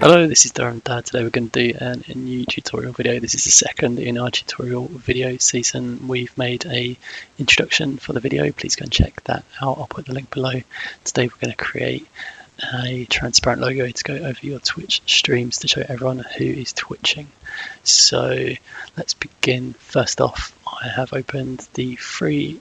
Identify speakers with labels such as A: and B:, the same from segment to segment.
A: Hello, this is DurhamDad. Today we're going to do a new tutorial video. This is the second in our tutorial video season. We've made a introduction for the video. Please go and check that out. I'll put the link below. Today we're going to create a transparent logo to go over your Twitch streams to show everyone who is twitching. So let's begin. First off, I have opened the free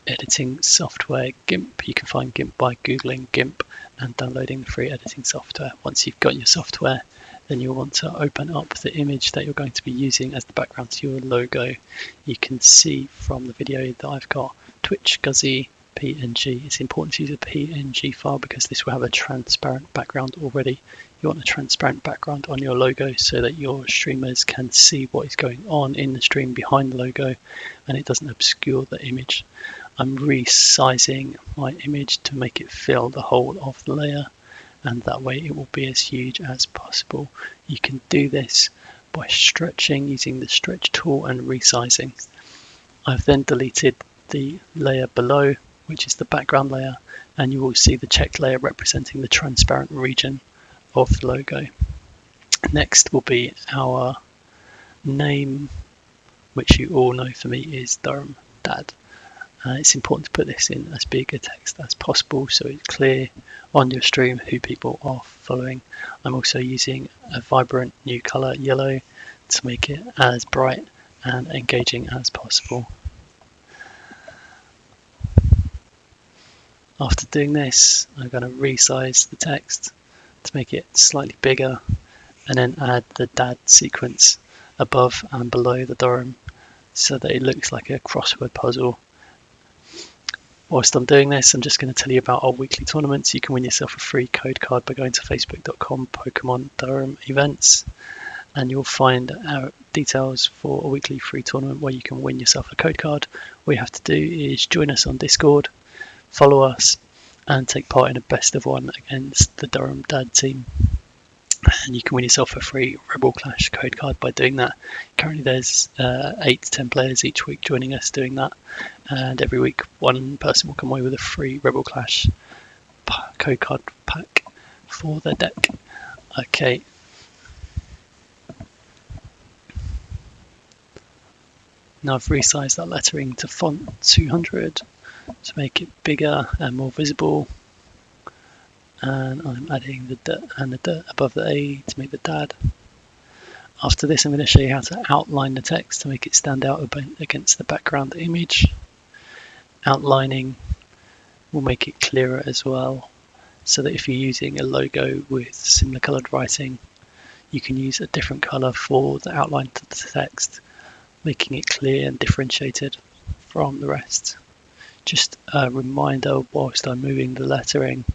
A: editing software GIMP. You can find GIMP by googling GIMP and downloading the free editing software. Once you've got your software, then you'll want to open up the image that you're going to be using as the background to your logo. You can see from the video that I've got Twitch Guzzy PNG. It's important to use a PNG file because this will have a transparent background already. You want a transparent background on your logo so that your streamers can see what is going on in the stream behind the logo and it doesn't obscure the image. I'm resizing my image to make it fill the whole of the layer, and that way it will be as huge as possible. You can do this by stretching using the stretch tool and resizing. I've then deleted the layer below, which is the background layer, and you will see the checked layer representing the transparent region of the logo. Next will be our name, which you all know for me is DurhamDad. It's important to put this in as big a text as possible so it's clear on your stream who people are following. I'm also using a vibrant new color, yellow, to make it as bright and engaging as possible. After doing this, I'm going to resize the text to make it slightly bigger and then add the dad sequence above and below the Durham so that it looks like a crossword puzzle. Whilst I'm doing this, I'm just going to tell you about our weekly tournaments. You can win yourself a free code card by going to facebook.com Pokemon Durham events, and you'll find our details for a weekly free tournament where you can win yourself a code card. All you have to do is join us on Discord, follow us, and take part in a best of one against the DurhamDad team. And you can win yourself a free Rebel Clash code card by doing that. Currently there's 8 to 10 players each week joining us doing that, and every week one person will come away with a free Rebel Clash code card pack for their deck. Okay. Now I've resized that lettering to font 200 to make it bigger and more visible. And I'm adding the D and the D above the A to make the dad. After this, I'm going to show you how to outline the text to make it stand out against the background image. Outlining will make it clearer as well, so that if you're using a logo with similar coloured writing, you can use a different colour for the outline to the text, making it clear and differentiated from the rest. Just a reminder whilst I'm moving the lettering,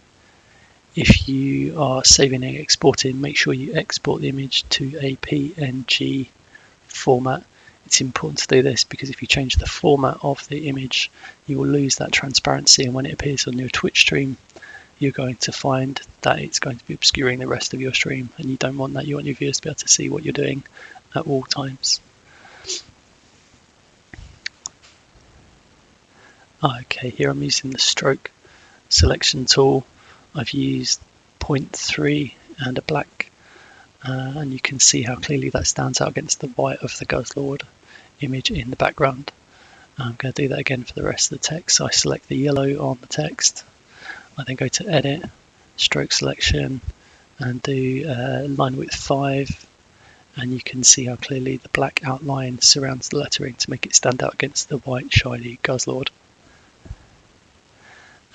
A: if you are saving and exporting, make sure you export the image to a PNG format. It's important to do this because if you change the format of the image, you will lose that transparency, and when it appears on your Twitch stream, you're going to find that it's going to be obscuring the rest of your stream, and you don't want that. You want your viewers to be able to see what you're doing at all times. Okay, here I'm using the stroke selection tool. I've used 0.3 and a black, and you can see how clearly that stands out against the white of the Guzzlord image in the background. I'm going to do that again for the rest of the text. So I select the yellow on the text. I then go to edit, stroke selection, and do line width 5, and you can see how clearly the black outline surrounds the lettering to make it stand out against the white shiny Guzzlord.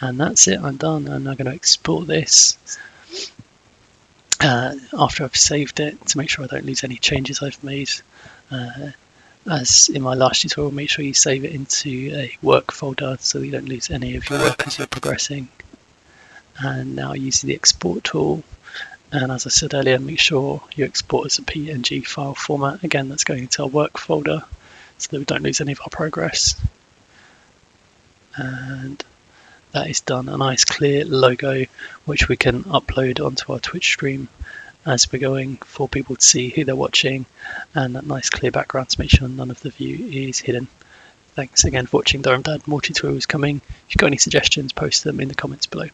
A: And that's it, I'm done. I'm now going to export this after I've saved it to make sure I don't lose any changes I've made. As in my last tutorial, make sure you save it into a work folder so that you don't lose any of your work as you're progressing. And now using the export tool, and as I said earlier, make sure you export as a PNG file format. Again, that's going into our work folder so that we don't lose any of our progress. And that is done, a nice clear logo which we can upload onto our Twitch stream as we're going for people to see who they're watching, and that nice clear background to make sure none of the view is hidden. Thanks again for watching DurhamDad. More tutorials coming. If you've got any suggestions, post them in the comments below.